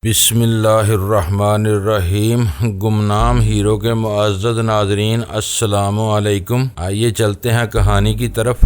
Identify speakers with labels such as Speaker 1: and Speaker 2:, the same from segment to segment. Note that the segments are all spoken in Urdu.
Speaker 1: بسم اللہ الرحمن الرحیم۔ گمنام ہیرو کے معزز ناظرین، السلام علیکم۔ آئیے چلتے ہیں کہانی کی طرف۔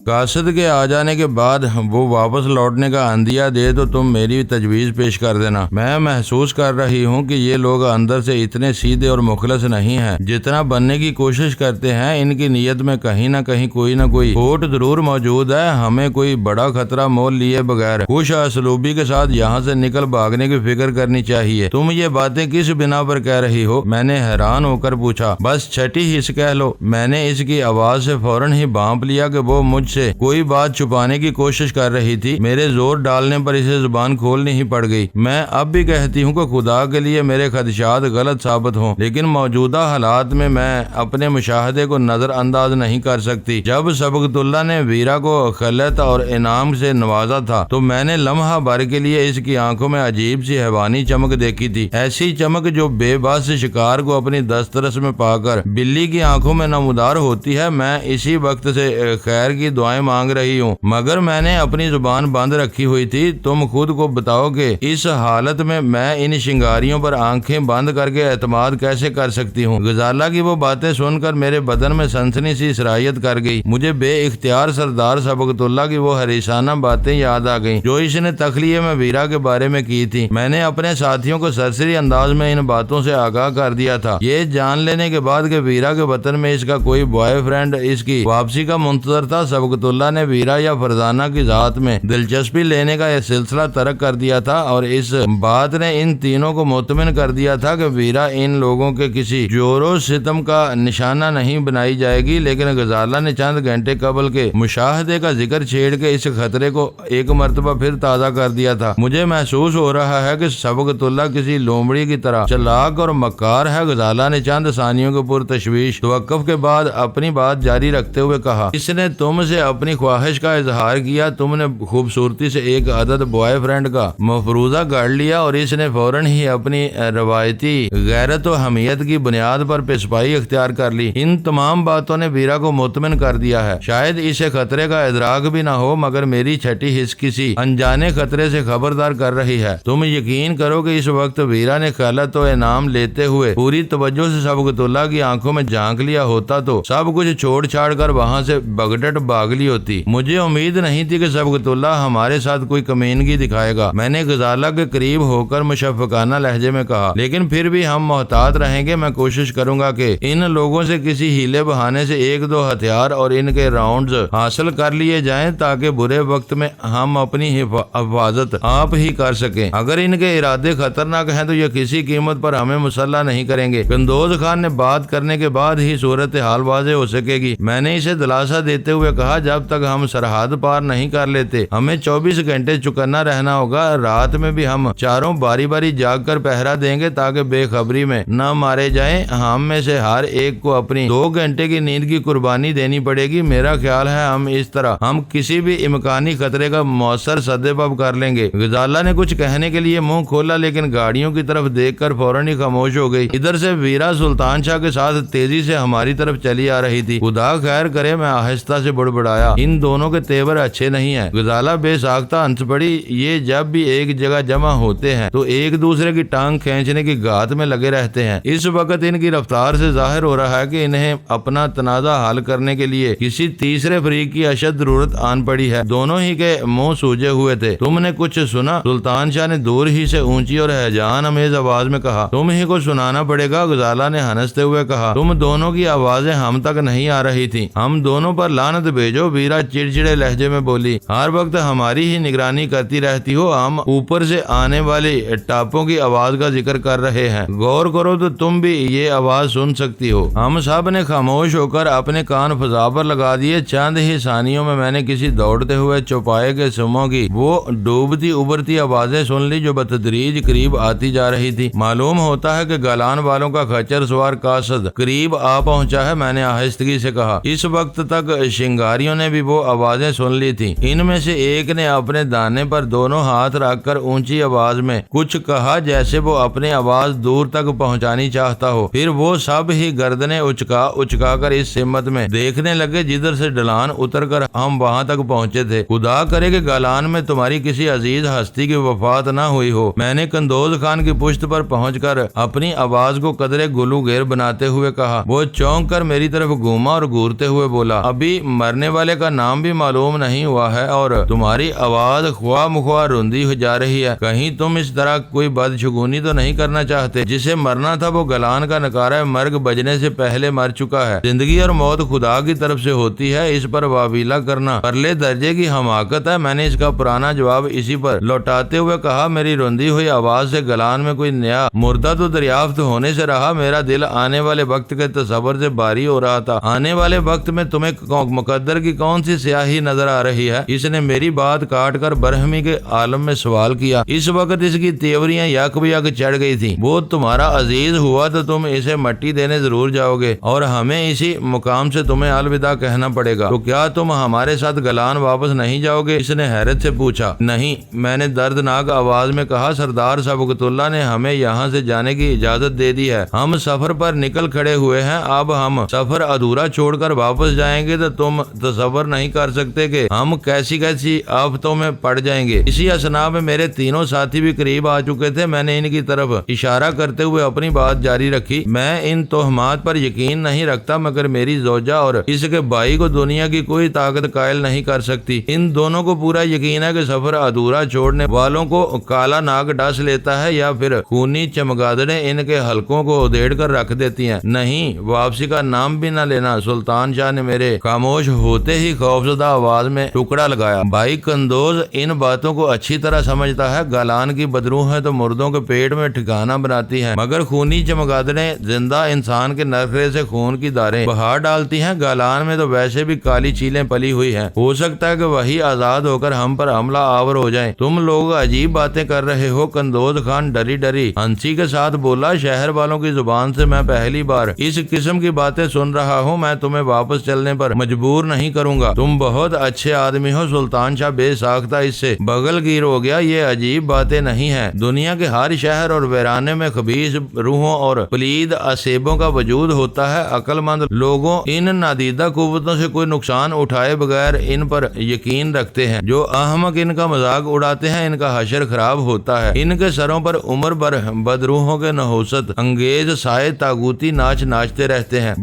Speaker 1: قاصد کے آ جانے کے بعد وہ واپس لوٹنے کا عندیہ دے تو تم میری تجویز پیش کر دینا۔ میں محسوس کر رہی ہوں کہ یہ لوگ اندر سے اتنے سیدھے اور مخلص نہیں ہیں جتنا بننے کی کوشش کرتے ہیں۔ ان کی نیت میں کہیں نہ کہیں کوئی نہ کوئی کھوٹ ضرور موجود ہے۔ ہمیں کوئی بڑا خطرہ مول لیے بغیر خوش اسلوبی کے ساتھ یہاں سے نکل بھاگنے کی فکر کرنی چاہیے۔ تم یہ باتیں کس بنا پر کہہ رہی ہو؟ میں نے حیران ہو کر پوچھا۔ بس چھٹی حص کہہ لو۔ میں نے اس کی آواز سے فوراً ہی بھانپ لیا کہ وہ مجھ سے کوئی بات چھپانے کی کوشش کر رہی تھی۔ میرے زور ڈالنے پر اسے زبان کھولنی ہی پڑ گئی۔ میں اب بھی کہتی ہوں کہ خدا کے لیے میرے خدشات غلط ثابت ہوں، لیکن موجودہ حالات میں اپنے مشاہدے کو نظر انداز نہیں کر سکتی۔ جب سبقت اللہ نے ویرا کو خلعت اور انعام سے نوازا تھا تو میں نے لمحہ بھر کے لیے اس کی آنکھوں میں عجیب سی حیوانی چمک دیکھی تھی، ایسی چمک جو بے بس شکار کو اپنی دسترس میں پا کر بلی کی آنکھوں میں نمودار ہوتی ہے۔ میں اسی وقت سے خیر کی دعائیں مانگ رہی ہوں، مگر میں نے اپنی زبان بند رکھی ہوئی تھی۔ تم خود کو بتاؤ کہ اس حالت میں ان شنگاریوں پر آنکھیں بند کر کے اعتماد کیسے کر سکتی ہوں؟ غزالہ کی وہ باتیں سن کر میرے بدن میں سنسنی سی سرایت کر گئی۔ مجھے بے اختیار سردار سبقت اللہ کی وہ حریصانہ باتیں یاد آ گئیں جو اس نے تخلیے میں ویرا کے بارے میں کی تھی۔ میں نے اپنے ساتھیوں کو سرسری انداز میں ان باتوں سے آگاہ کر دیا تھا، یہ جان لینے کے بعد کہ ویرا کے وطن میں اس کا کوئی بوائے فرینڈ اس کی واپسی کا منتظر تھا۔ سبقت اللہ نے ویرا یا فرزانہ کی ذات میں دلچسپی لینے کا یہ سلسلہ ترک کر دیا تھا، اور اس بات نے ان تینوں کو مطمئن کر دیا تھا کہ ویرا ان لوگوں کے کسی جور و ستم کا نشانہ نہیں بنائی جائے گی۔ لیکن غزالہ نے چند گھنٹے قبل کے مشاہدے کا ذکر چھیڑ کے اس خطرے کو ایک مرتبہ پھر تازہ کر دیا تھا۔ مجھے محسوس ہو رہا ہے کہ سبقت اللہ کسی لومڑی کی طرح چلاک اور مکار ہے۔ غزالہ نے چند ثانیوں کے پرتشویش توقف کے بعد اپنی بات جاری رکھتے ہوئے کہا، اس نے تم سے اپنی خواہش کا اظہار کیا، تم نے خوبصورتی سے ایک عدد بوائے فرینڈ کا مفروضہ گڑ لیا اور اس نے فوراً ہی اپنی روایتی غیرت و حمیت کی بنیاد پر پسپائی اختیار کر لی۔ ان تمام باتوں نے ویرا کو مطمئن کر دیا ہے۔ شاید اسے خطرے کا ادراک بھی نہ ہو، مگر میری چھٹی حص کسی انجانے خطرے سے خبردار کر رہی ہے۔ تم یقین کرو کہ اس وقت ویرا نے خلعت و انعام لیتے ہوئے پوری توجہ سے سبقت اللہ کی آنکھوں میں جھانک لیا ہوتا تو سب کچھ چھوڑ چھاڑ کر وہاں سے بغڈٹ بھاگ لی ہوتی۔ مجھے امید نہیں تھی کہ سبقت اللہ ہمارے ساتھ کوئی کمینگی دکھائے گا، میں نے غزالہ کے قریب ہو کر مشفقانہ لہجے میں کہا، لیکن پھر بھی ہم محتاط رہیں گے۔ میں کوشش کروں گا کہ ان لوگوں سے کسی ہیلے بہانے سے ایک دو ہتھیار اور ان کے راؤنڈز حاصل کر لیے جائیں تاکہ برے وقت میں ہم اپنی حفاظت آپ ہی کر سکیں۔ اگر ان کے ارادے خطرناک ہیں تو یہ کسی قیمت پر ہمیں مسلح نہیں کریں گے۔ قندوز خان نے بات کرنے کے بعد ہی صورتحال واضح ہو سکے گی۔ میں نے اسے دلاسا دیتے ہوئے کہا، جب تک ہم سرحد پار نہیں کر لیتے ہمیں 24 گھنٹے چوکنا رہنا ہوگا۔ رات میں بھی ہم چاروں باری باری جاگ کر پہرا دیں گے تاکہ بے خبری میں نہ مارے جائیں۔ ہم میں سے ہر ایک کو اپنی 2 گھنٹے کی نیند کی قربانی دینی پڑے گی۔ میرا خیال ہے اس طرح ہم کسی بھی امکانی خطرے کا مؤثر سدباب کر لیں گے۔ غزالہ نے کچھ کہنے کے لیے منہ کھولا، لیکن گاڑیوں کی طرف دیکھ کر فوراً ہی خاموش ہو گئی۔ ادھر سے ویرا سلطان شاہ کے ساتھ تیزی سے ہماری طرف چلی آ رہی تھی۔ خدا خیر کرے، میں آہستہ سے بڑبڑایا، ان دونوں کے تیور اچھے نہیں ہیں۔ غزالہ بے ساختہ ہنس پڑی، یہ جب بھی ایک جگہ جمع ہوتے ہیں تو ایک دوسرے کی ٹانگ کھینچنے کی گھات میں لگے رہتے ہیں۔ اس وقت ان کی رفتار سے ظاہر ہو رہا ہے کہ انہیں اپنا تنازع حل کرنے کے لیے کسی تیسرے فریق کی اشد ضرورت آن پڑی ہے۔ دونوں ہی کے منہ سوجے ہوئے تھے۔ تم نے کچھ سنا؟ سلطان شاہ نے دور ہی سے اونچی اور ہیجان امیز آواز میں کہا۔ تم ہی کو سنانا پڑے گا، غزالہ نے ہنستے ہوئے کہا۔ تم دونوں کی آوازیں ہم تک نہیں آ رہی تھی۔ ہم دونوں پر لعنت بھیجو، ویرا چڑچڑے لہجے میں بولی۔ ہر وقت ہماری ہی نگرانی کرتی رہتی ہو۔ ہم اوپر سے آنے والی ٹاپوں کی آواز کا ذکر کر رہے ہیں، غور کرو تو تم بھی یہ آواز سن سکتی ہو۔ ہم سب نے خاموش ہو کر اپنے کان فضا پر لگا دیے۔ چند ہی ثانیوں میں نے کسی دوڑتے ہوئے چوپائے کے سموں کی وہ ڈوبتی ابھرتی آوازیں سن لی جو بتدریج قریب آتی جا رہی تھی۔ معلوم ہوتا ہے کہ گالان والوں کا خچر سوار قاصد قریب آ پہنچا ہے، میں نے آہستگی سے کہا۔ اس وقت تک شنگاریوں شکاریوں نے بھی وہ آوازیں سن لی تھی۔ ان میں سے ایک نے اپنے دانے پر دونوں ہاتھ رکھ کر اونچی آواز میں کچھ کہا جیسے وہ اپنی آواز دور تک پہنچانی چاہتا ہو۔ پھر وہ سب ہی گردنیں اچکا کر اس سمت میں دیکھنے لگے جدھر سے ڈھلان اتر کر ہم وہاں تک پہنچے تھے۔ خدا کرے کہ گالان میں تمہاری کسی عزیز ہستی کی وفات نہ ہوئی ہو۔ میں نے قندوز خان کی پشت پر پہنچ کر اپنی آواز کو قدرے گلو گیر بناتے ہوئے کہا۔ وہ چونک کر میری طرف گھوما اور گورتے ہوئے بولا، ابھی مرنے والے کا نام بھی معلوم نہیں ہوا ہے اور تمہاری آواز خواہ مخواہ روندی ہو جا رہی ہے۔ کہیں تم اس طرح کوئی بدشگونی تو نہیں کرنا چاہتے؟ جسے مرنا تھا وہ گلان کا نکارہ مرگ بجنے سے پہلے مر چکا ہے۔ زندگی اور موت خدا کی طرف سے ہوتی ہے، اس پر واویلا کرنا پرلے درجے کی حماقت ہے۔ میں نے اس کا پرانا جواب اسی پر لوٹاتے ہوئے کہا، میری روندی ہوئی آواز سے گلان میں کوئی نیا مردہ تو دریافت ہونے سے رہا، میرا دل آنے والے وقت کے تصور سے باری ہو رہا تھا۔ آنے والے وقت میں تمہیں مقدر کی کون سی سیاہی نظر آ رہی ہے؟ اس نے میری بات کاٹ کر برہمی کے عالم میں سوال کیا۔ اس وقت اس کی تیوریاں یک بیک چڑھ گئی تھی۔ وہ تمہارا عزیز ہوا تو تم اسے مٹی دینے ضرور جاؤ گے اور ہمیں اسی مقام سے تمہیں الوداع کہنا پڑے گا۔ تو کیا تم ہمارے ساتھ گلان واپس نہیں جاؤ گے؟ اس نے حیرت سے پوچھا۔ نہیں، میں نے دردناک آواز میں کہا، سردار سبقت اللہ نے ہمیں یہاں سے جانے کی اجازت دے دی ہے۔ ہم سفر پر نکل کھڑے ہوئے ہیں۔ اب ہم سفر ادھورا چھوڑ کر واپس جائیں گے تو تم تصور نہیں کر سکتے کہ ہم کیسی آفتوں میں پڑ جائیں گے۔ اسی اثنا میں میرے تینوں ساتھی بھی قریب آ چکے تھے۔ میں نے ان کی طرف اشارہ کرتے ہوئے اپنی بات جاری رکھی، میں ان تہمات پر یقین نہیں رکھتا مگر میری زوجہ اور اس کے بھائی کو دنیا کی کوئی طاقت قائل نہیں کر سکتی۔ ان دونوں کو پورا یقین ہے کہ سفر ادھورا چھوڑنے والوں کو کالا ناگ ڈس لیتا ہے یا پھر خونی چمگادڑیں ان کے حلقوں کو ادھیڑ کر رکھ دیتی ہیں۔ نہیں، واپسی کا نام بھی نہ لینا۔ سلطان شاہ نے میرے خاموش ہوتے ہی خوفزدہ آواز میں ٹکڑا لگایا۔ بھائی قندوز ان باتوں کو اچھی طرح سمجھتا ہے۔ گالان کی بدروح ہے تو مردوں کے پیٹ میں ٹھکانہ بناتی ہیں مگر خونی چمگادڑیں زندہ انسان کے نرخرے سے خون کی داریں بہا ڈالتی ہیں۔ گالان میں تو ویسے بھی کالی چیلیں پلی ہوئی ہیں، ہو سکتا ہے کہ وہی آزاد ہو کر ہم پر حملہ آور ہو جائیں۔ تم لوگ عجیب باتیں کر رہے ہو۔ قندوز خان ڈری ہنسی کے ساتھ بولا، شہر والوں کی زبان سے میں پہلی بار اس قسم کی باتیں سن رہا ہوں۔ میں تمہیں واپس چلنے پر مجبور نہیں کروں گا۔ تم بہت اچھے آدمی ہو۔ سلطان شاہ بے ساختہ اس سے بغل گیر ہو گیا۔ یہ عجیب باتیں نہیں ہیں۔ دنیا کے ہر شہر اور ویرانے میں خبیث روحوں اور پلید اسیبوں کا وجود ہوتا ہے۔ عقل مند لوگوں ان نادیدہ قوتوں سے کوئی نقصان اٹھائے بغیر ان پر یقین رکھتے ہیں۔ جو احمق ان کا مذاق اڑاتے ہیں ان کا حشر خراب ہوتا ہے۔ ان کے سروں پر عمر بھر بدروحوں کے نحوست انگیز سائے تاغوتی ناچ ناچتے رہتے ہیں۔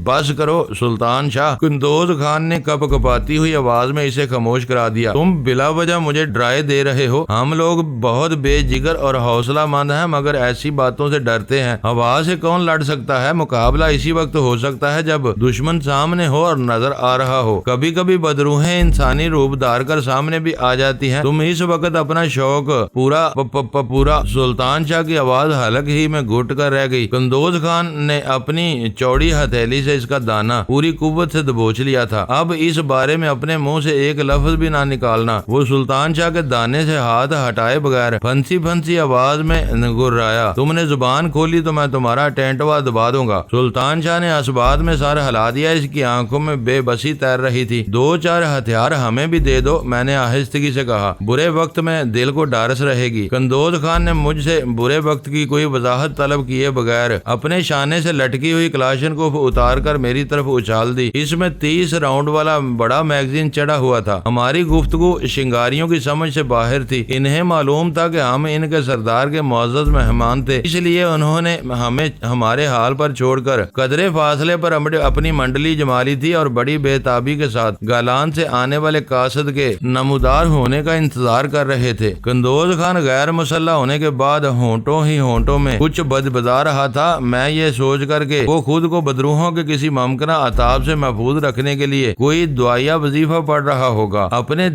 Speaker 1: بس کرو سلطان شاہ، قندوز خان نے کپ کپاتی ہوئی آواز میں اسے خاموش کرا دیا۔ تم بلا وجہ مجھے ڈرائے دے رہے ہو۔ ہم لوگ بہت بے جگر اور حوصلہ مند ہیں مگر ایسی باتوں سے ڈرتے ہیں۔ ہوا سے کون لڑ سکتا ہے؟ مقابلہ اسی وقت ہو سکتا ہے جب دشمن سامنے ہو اور نظر آ رہا ہو۔ کبھی کبھی بدروہیں انسانی روپ دھار کر سامنے بھی آ جاتی ہیں۔ تم اس وقت اپنا شوق پورا سلطان شاہ کی آواز حلق ہی میں گھٹ کر رہ گئی۔ قندوز خان نے اپنی چوڑی ہتھیلی سے اس کا دانہ پوری قوت سے دبوچ لیا تھا۔ اب اس بارے میں اپنے منہ سے ایک لفظ بھی نہ نکالنا۔ وہ سلطان شاہ کے دانے سے ہاتھ ہٹائے بغیر پھنسی آواز میں گرایا، تم نے زبان کھولی تو میں تمہارا ٹینٹوا دبا دوں گا۔ سلطان شاہ نے اسبات میں سر ہلا دیا۔ اس کی آنکھوں میں بے بسی تیر رہی تھی۔ 2-4 ہتھیار ہمیں بھی دے دو، میں نے آہستگی سے کہا۔ برے وقت میں دل کو ڈارس رہے گی۔ قندوز خان نے مجھ سے برے وقت کی کوئی وضاحت طلب کیے بغیر اپنے شانے سے لٹکی ہوئی کلاشن کو اتار کر میری طرف اچھال دی۔ اس میں 30 راؤنڈ والا بڑا میگزین چڑھا ہوا تھا۔ ہماری گفتگو شنگاریوں کی سمجھ سے باہر تھی۔ انہیں معلوم تھا کہ ہم ان کے سردار کے معزز مہمان تھے، اس لیے انہوں نے ہمیں ہمارے حال پر چھوڑ کر قدرے فاصلے پر اپنی منڈلی جما لی تھی اور بڑی بےتابی کے ساتھ گالان سے آنے والے قاصد کے نمودار ہونے کا انتظار کر رہے تھے۔ قندوز خان غیر مسلح ہونے کے بعد ہونٹوں میں کچھ بدبدا رہا تھا۔ میں یہ سوچ کر کہ وہ خود کو بدروحوں کے کسی ممکنہ عذاب سے محفوظ رکھنے کے لیے کوئی دعائیہ وظیفہ پڑھ رہا ہوگا، اپنے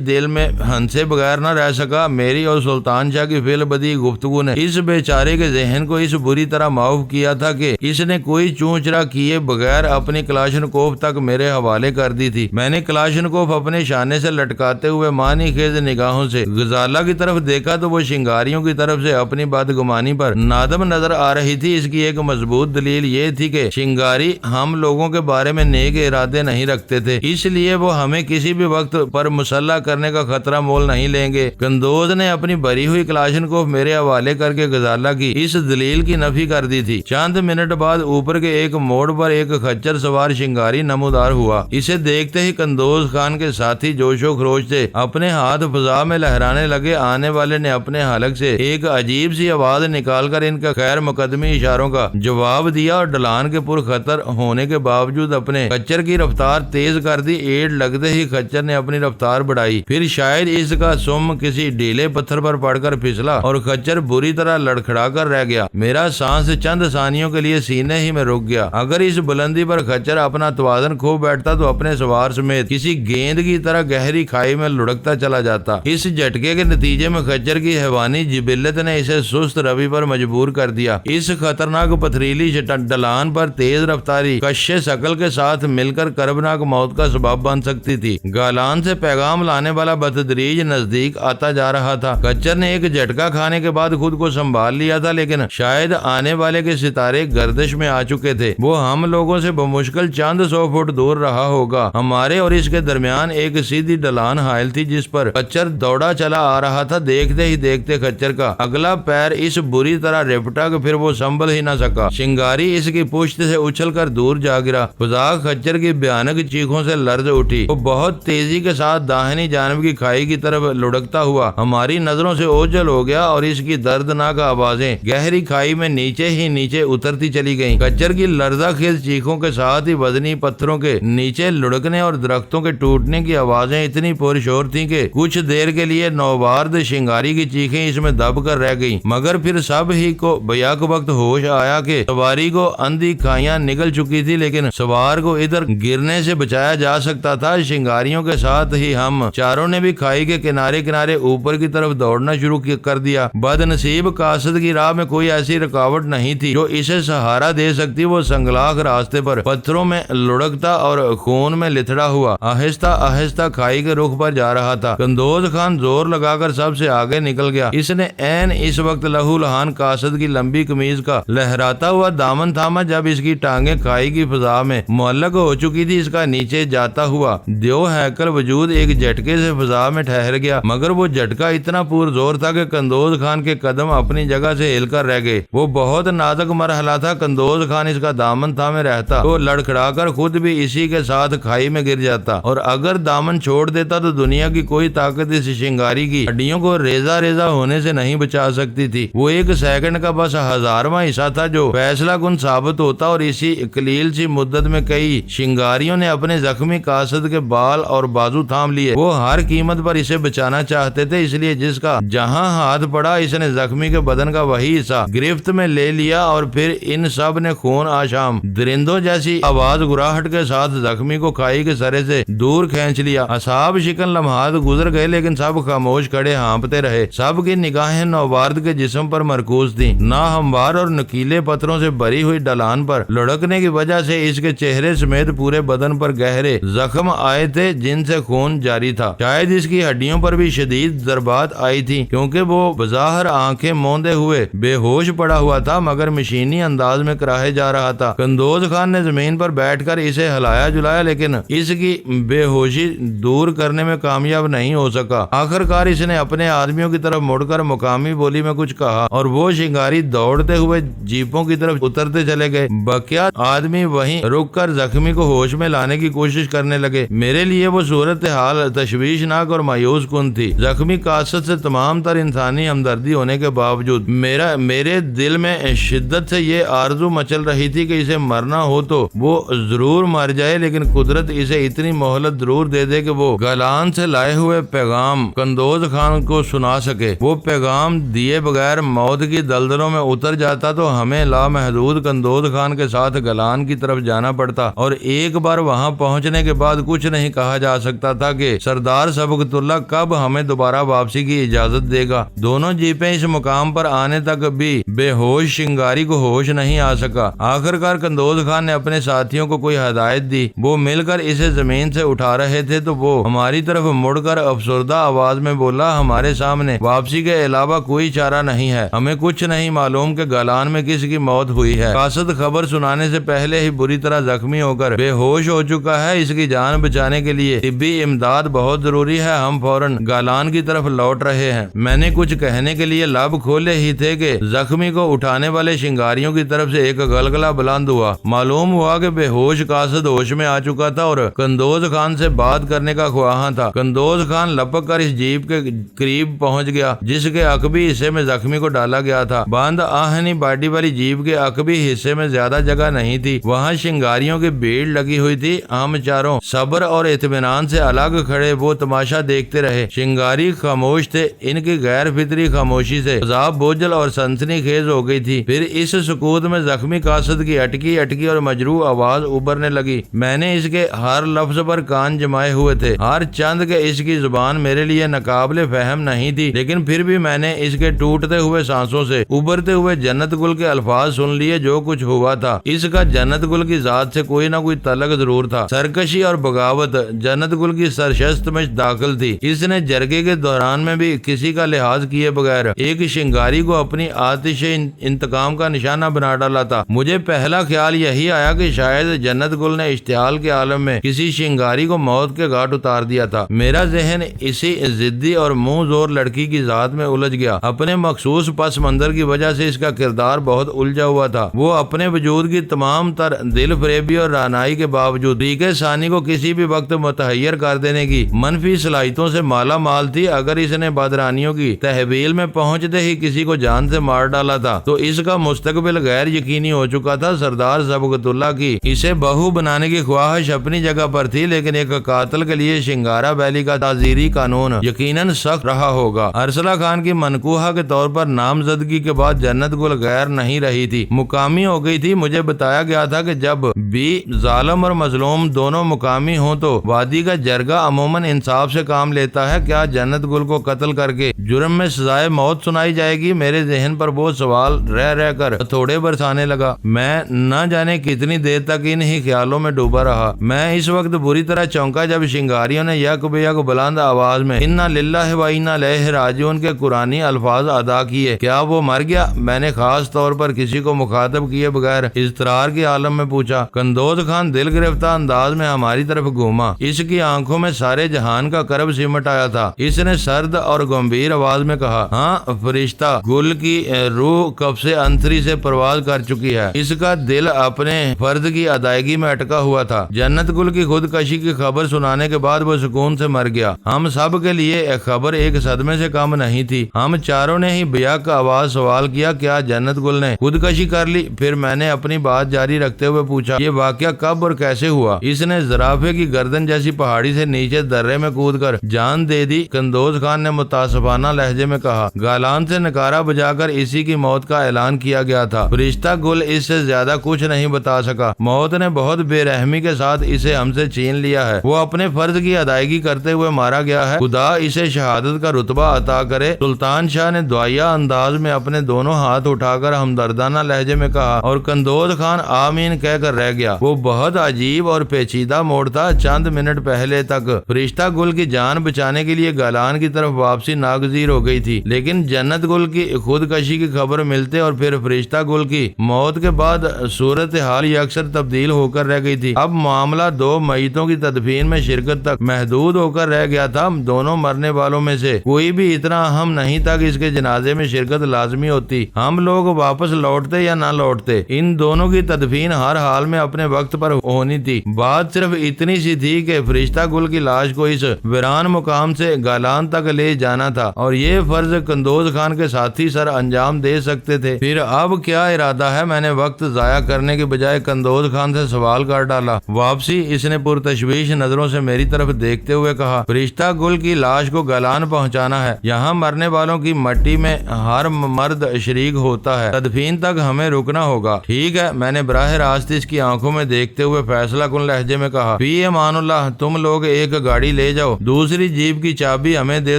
Speaker 1: دل میں ہنسے بغیر نہ رہ سکا۔ میری اور سلطان شاہ کی فعل بدی گفتگو نے اس بیچارے کے ذہن کو اس بری طرح معاف کیا تھا کہ اس نے کوئی چونچرا کیے بغیر اپنی کلاشنکوف تک میرے حوالے کر دی تھی۔ میں نے کلاشنکوف اپنے شانے سے لٹکاتے ہوئے معنی خیز نگاہوں سے غزالہ کی طرف دیکھا تو وہ شنگاریوں کی طرف سے اپنی بدگمانی پر نادم نظر آ رہی تھی۔ اس کی ایک مضبوط دلیل یہ تھی کہ شنگاری ہم لوگوں کے بارے میں نیک ارادے نہیں رکھتے تھے، اس لیے وہ ہمیں کسی بھی وقت پر مسلح کرنے کا خطرہ مول نہیں لیں گے۔ قندوز نے اپنی بری ہوئی کلاشنکوف میرے حوالے کر کے غزالہ کی اس دلیل کی نفی کر دی تھی۔ چند منٹ بعد اوپر کے ایک موڑ پر ایک خچر سوار شنگاری نمودار ہوا۔ اسے دیکھتے ہی قندوز خان کے ساتھی جوش و خروش سے اپنے ہاتھ فضا میں لہرانے لگے۔ آنے والے نے اپنے حلق سے ایک عجیب سی آواز نکال کر ان کا خیر مقدمی اشاروں کا جواب دیا اور ڈلان کے پر خطر ہونے کے باوجود اپنے خچر کی رفتار تیز کر دی۔ ایڑ لگتے ہی خچر نے اپنی رفتار بڑھائی، پھر شاید اس کا سم کسی ڈھیلے پتھر پر پڑ کر پھسلا اور خچر بری طرح لڑکھڑا کر رہ گیا۔ میرا سانس چند ثانیوں کے لیے سینے ہی میں رک گیا۔ اگر اس بلندی پر خچر اپنا توازن کھو بیٹھتا تو اپنے سوار سمیت کسی گیند کی طرح گہری کھائی میں لڑکتا چلا جاتا۔ اس جھٹکے کے نتیجے میں خچر کی حیوانی جبلت نے اسے سست روی پر مجبور کر دیا۔ اس خطرناک پتھریلی ڈلان پر تیز رفتاری کش ثقل کے ساتھ مل کر کربناک موت کا سبب بن سکتی تھی۔ گالان سے پیغام لانے والا بتدریج نزدیک آتا جا رہا تھا۔ خچر نے ایک جھٹکا کھانے کے بعد خود کو سنبھال لیا تھا، لیکن شاید آنے والے کے ستارے گردش میں آ چکے تھے۔ وہ ہم لوگوں سے بمشکل چند 100 فٹ دور رہا ہوگا۔ ہمارے اور اس کے درمیان ایک سیدھی ڈلان حائل تھی جس پر خچر دوڑا چلا آ رہا تھا۔ دیکھتے ہی دیکھتے خچر کا اگلا پیر اس بری طرح رپٹا کہ پھر وہ سنبھل ہی نہ سکا۔ شنگاری اس کی پشت سے اچھل کر دور جا گرا۔ فضا خچر کی بھیانک چیخوں سے لرز اٹھی۔ وہ بہت تیزی کے ساتھ داہنی جانب کی کھائی کی طرف لڑکتا ہوا ہماری نظروں سے اوجھل ہو گیا اور اس کی دردناک آوازیں گہری کھائی میں نیچے ہی نیچے اترتی چلی گئیں۔ خچر کی لرزہ خیز چیخوں کے ساتھ ہی وزنی پتھروں کے نیچے لڑکنے اور درختوں کے ٹوٹنے کی آوازیں اتنی پرشور تھیں کہ کچھ دیر کے لیے نوبارد شنگاری کی چیخیں اس میں دب کر رہ گئیں، مگر پھر سب ہی کو بیک وقت ہوش آیا کہ سواری کو اندھی کھائیاں نگل چکی تھی، لیکن سوار کو ادھر گرنے سے بچایا جا سکتا تھا۔ شنگاریوں کے ساتھ ہی ہم چاروں نے بھی کھائی کے کنارے کنارے اوپر کی طرف دوڑنا شروع کر دیا۔ بد نصیب قاصد کی راہ میں کوئی ایسی رکاوٹ نہیں تھی جو اسے سہارا دے سکتی۔ وہ سنگلاخ راستے پر پتھروں میں لڑکتا اور خون میں لتھڑا ہوا آہستہ آہستہ کھائی کے رخ پر جا رہا تھا۔ قندوز خان زور لگا کر سب سے آگے نکل گیا۔ اس نے عین اس وقت لہو لہان قاصد کی لمبی قمیض کا لہراتا ہوا دامن تھاما جب اس کی ٹانگیں کھائی کی فضا میں معلق ہو چکی تھی۔ اس کا نیچے جاتا ہوا دیو ہیکل وجود ایک جھٹکے سے فضا میں ٹھہر گیا، مگر وہ جھٹکا اتنا پرزور تھا کہ قندوز خان کے قدم اپنی جگہ سے ہل کر رہ گئے۔ وہ بہت نازک مرحلہ تھا۔ قندوز خان اس کا دامن تھامے رہتا تو لڑکھڑا کر خود بھی اسی کے ساتھ کھائی میں گر جاتا، اور اگر دامن چھوڑ دیتا تو دنیا کی کوئی طاقت اس شنگاری کی ہڈیوں کو ریزہ ریزہ ہونے سے نہیں بچا سکتی تھی۔ وہ ایک سیکنڈ کا بس 1000واں حصہ تھا جو فیصلہ کن ثابت ہوتا، اور اسی قلیل سی مدت میں کئی شنگاریوں نے اپنے زخمی قاصد کے بال اور بازو تھام لیے۔ وہ ہر قیمت پر اسے بچانا چاہتے تھے، اس لیے جس کا جہاں ہاتھ پڑا اس نے زخمی کے بدن کا وہی حصہ گرفت میں لے لیا، اور پھر ان سب نے خون آشام درندوں جیسی آواز گراہٹ کے ساتھ زخمی کو کھائی کے سرے سے دور کھینچ لیا۔ اصحاب شکن لمحات گزر گئے، لیکن سب خاموش کھڑے ہانپتے رہے۔ سب کی نگاہیں نوبارد کے جسم پر مرکوز تھیں۔ ناہموار اور نکیلے پتھروں سے بھری ہوئی ڈلان پر لڑکنے کی وجہ سے اس کے چہرے سمیت پورے بدن پر گہرے زخم آئے تھے جن سے خون جاری تھا۔ شاید اس کی ہڈیوں پر بھی شدید ضربات آئی تھی، کیونکہ وہ بظاہر آنکھیں موندے ہوئے بے ہوش پڑا ہوا تھا، مگر مشینی انداز میں کراہے جا رہا تھا۔ قندوز خان نے زمین پر بیٹھ کر اسے ہلایا جلایا، لیکن اس کی بے ہوشی دور کرنے میں کامیاب نہیں ہو سکا۔ آخرکار اس نے اپنے آدمیوں کی طرف مڑ کر مقامی بولی میں کچھ کہا، اور وہ شنگاری دوڑتے ہوئے جیپوں کی طرف اترتے چلے گئے۔ بقیہ آدمی وہیں رک کر زخمی کو ہوش میں لانے کی کوشش کرنے لگے۔ میرے لیے وہ صورتحال تشویشناک اور مایوس کن تھی۔ زخمی قاصد سے تمام تر انسانی ہمدردی ہونے کے باوجود میرے دل میں شدت سے یہ آرزو مچل رہی تھی کہ اسے مرنا ہو تو وہ ضرور مر جائے، لیکن قدرت اسے اتنی مہلت ضرور دے دے کہ وہ گالان سے لائے ہوئے پیغام قندوز خان کو سنا سکے۔ وہ پیغام دیے بغیر موت کی دلدلوں میں اتر جاتا تو ہمیں لامحدود قندوز خان کے ساتھ گالان کی طرف جانا پڑتا، اور ایک بار وہاں پہنچنے کے بعد کچھ نہیں کہا جا سکتا تھا کہ سردار سبقت اللہ کب ہمیں دوبارہ واپسی کی اجازت دے گا۔ دونوں جیپیں اس مقام پر آنے تک بھی بے ہوش شنگاری کو ہوش نہیں آ سکا۔ آخرکار قندوز خان نے اپنے ساتھیوں کو کوئی ہدایت دی۔ وہ مل کر اسے زمین سے اٹھا رہے تھے تو وہ ہماری طرف مڑ کر افسردہ آواز میں بولا، ہمارے سامنے واپسی کے علاوہ کوئی چارہ نہیں ہے۔ ہمیں کچھ نہیں معلوم کہ گالان میں کس کی موت ہوئی ہے۔ قاصد خبر سنانے سے پہلے ہی بری طرح زخمی ہو کر بے ہوش ہو چکا ہے، اس کی جان بچانے کے لیے طبی امداد بہت ضروری ہے، ہم فوراً گالان کی طرف لوٹ رہے ہیں۔ میں نے کچھ کہنے کے لیے لب کھولے ہی تھے کہ زخمی کو اٹھانے والے شنگاریوں کی طرف سے ایک گلگلہ بلند ہوا۔ معلوم ہوا کہ بے ہوش قاصد ہوش میں آ چکا تھا اور قندوز خان سے بات کرنے کا خواہاں تھا۔ قندوز خان لپک کر اس جیپ کے قریب پہنچ گیا جس کے عقبی حصے میں زخمی کو ڈالا گیا تھا۔ بند آہنی باڈی والی جیپ کے عقبی حصے میں زیادہ جگہ نہیں تھی، وہاں شنگاریوں کی بھیڑ لگی ہوئی تھی۔ ہم چاروں صبر اور اطمینان سے الگ کھڑے وہ تماشا دیکھتے رہے۔ شنگاری خاموش تھے، ان کی غیر فطری خاموشی سے فضا بوجھل اور سنسنی خیز ہو گئی تھی۔ پھر اس سکوت میں زخمی قاصد کی اٹکی اٹکی اور مجروح آواز ابھرنے لگی۔ میں نے اس کے ہر لفظ پر کان جمائے ہوئے تھے، ہر چند کے اس کی زبان میرے لیے ناقابل فہم نہیں تھی، لیکن پھر بھی میں نے اس کے ٹوٹتے ہوئے سانسوں سے ابھرتے ہوئے جنت گل کے الفاظ سن لیے۔ جو کچھ ہوا تھا اس کا جنت گل کی ذات سے کوئی نہ کوئی تعلق ضرور تھا۔ سرکشی اور بغاوت جنت گل کی سرشست میں داخل تھی۔ اس نے جرگے کے دوران میں بھی کسی کا لحاظ کیے بغیر ایک شنگاری کو اپنی آتش انتقام کا نشانہ بنا ڈالا تھا۔ مجھے پہلا خیال یہی آیا کہ شاید جنت گل نے اشتعال کے عالم میں کسی شنگاری کو موت کے گھاٹ اتار دیا تھا۔ میرا ذہن اسی ضدی اور منہ زور لڑکی کی ذات میں الجھ گیا۔ اپنے مخصوص پس منظر کی وجہ سے اس کا کردار بہت الجھا ہوا تھا۔ وہ اپنے وجود کی تمام تر دل فریبی اور رعنائی کے باوجود طریقے ثانی کو کسی بھی وقت متحیر کر دینے کی منفی صلاحیتوں سے مالا مال تھی۔ اگر اس نے بادرانیوں کی تحویل میں پہنچتے ہی کسی کو جان سے مار ڈالا تھا تو اس کا مستقبل غیر یقینی ہو چکا تھا۔ سردار سبقت اللہ کی اسے بہو بنانے کی خواہش اپنی جگہ پر تھی، لیکن ایک قاتل کے لیے شنگارا ویلی کا تعزیری قانون یقیناً سخت رہا ہوگا۔ ارسلہ خان کی منقوہہ کے طور پر نامزدگی کے بعد جنت گل غیر نہیں رہی تھی، مقامی ہو گئی تھی۔ مجھے بتایا گیا تھا کہ جب بھی ظالم اور مظلوم دونوں مقامی ہوں تو وادی کا جرگہ عموماً انصاف سے کام لیتا ہے۔ کیا جنت گل کو قتل کر کے جرم میں سزائے موت سنائی جائے گی؟ میرے ذہن پر وہ سوال رہ کر تھوڑے برسانے لگا۔ میں نہ جانے کتنی دیر تک ان ہی خیالوں میں ڈوبا رہا۔ میں اس وقت بری طرح چونکا جب شنگاریوں نے یک بے یک بلند آواز میں انا للہ و انا الیہ راجعون کے قرآنی الفاظ ادا کیے۔ کیا وہ مر گیا؟ میں نے خاص طور پر کسی کو مخاطب کیے بغیر اضطرار کے عالم میں پوچھا۔ قندوز خان دل گرفتہ انداز میں ہماری طرف گھوما۔ اس کی آنکھوں میں سارے جہان کا کرب سمٹ آیا تھا۔ اس نے سرد اور گمبھیر آواز میں کہا، ہاں فرشتہ گل کی روح قبض انتری سے پرواز کر چکی ہے۔ اس کا دل اپنے فرض کی ادائیگی میں اٹکا ہوا تھا۔ جنت گل کی خودکشی کی خبر سنانے کے بعد وہ سکون سے مر گیا۔ ہم سب کے لیے خبر ایک صدمے سے کم نہیں تھی۔ ہم چاروں نے ہی بیک آواز سوال کیا، کیا جنت گل نے خودکشی کر لی؟ پھر میں نے اپنی بات جاری رکھتے ہوئے پوچھا، یہ واقعہ کب اور کیسے ہوا؟ اس نے زرافے کی گردن جیسی پہاڑی سے نیچے درے میں کود کر جان دے دی، قندوز خان نے متاسفانہ لہجے میں کہا۔ گالان سے نکارہ بجا کر اسی کی موت کا اعلان کیا گیا تھا۔ فرشتہ گل اس سے زیادہ کچھ نہیں بتا سکا۔ موت نے بہت بے رحمی کے ساتھ اسے ہم سے چھین لیا ہے۔ وہ اپنے فرض کی ادائیگی کرتے ہوئے مارا گیا ہے۔ خدا اسے شہادت کا رتبہ عطا کرے۔ سلطان شاہ نے دعائیہ انداز میں اپنے دونوں ہاتھ اٹھا کر ہمدردانہ لہجے میں کہا، اور قندوز خان آمین کہہ کر رہ گیا۔ وہ بہت عجیب اور پیچیدہ موڑ تھا۔ چند منٹ پہلے تک فرشتہ گل کی جان بچانے کے لیے گالان کی طرف واپسی ناگزیر ہو گئی تھی، لیکن جنت گل کی خودکشی کی خبر ملتے اور پھر فرشتہ گل کی موت کے بعد صورتحال اکثر تبدیل ہو کر رہ گئی تھی۔ اب معاملہ دو میتوں کی تدفین میں شرکت تک محدود ہو کر رہ گیا تھا۔ دونوں مرنے والوں میں سے کوئی بھی اتنا اہم نہیں تھا کہ اس کے جنازے میں شرکت لازمی ہوتی۔ ہم لوگ واپس لوٹتے یا نہ لوٹتے، ان دونوں کی تدفین ہر حال میں اپنے وقت پر ہونی تھی۔ بات صرف اتنی سی تھی کہ فرشتہ گل کی لاش کو اس ویران مقام سے گالان تک لے جانا تھا اور یہ فرض قندوز خان کے ساتھی سر انجام دے سکتے تھے۔ پھر اب کیا ارادہ ہے؟ میں نے وقت ضائع کرنے کے بجائے قندوز خان سے سوال کر ڈالا۔ واپسی؟ اس نے پرتشویش نظروں سے میری طرف دیکھتے ہوئے کہا، فرشتہ گل کی لاش کو گالان پہنچانا ہے۔ یہاں مرنے والوں کی مٹی میں ہر مرد شریک ہوتا ہے، تدفین تک ہمیں رکنا ہوگا۔ ٹھیک ہے، میں نے براہ راست اس کی آنکھوں میں دیکھتے ہوئے فیصلہ کن لہجے میں کہا، فی امان اللہ، تم لوگ ایک گاڑی لے جاؤ، دوسری جیپ کی چابی ہمیں دے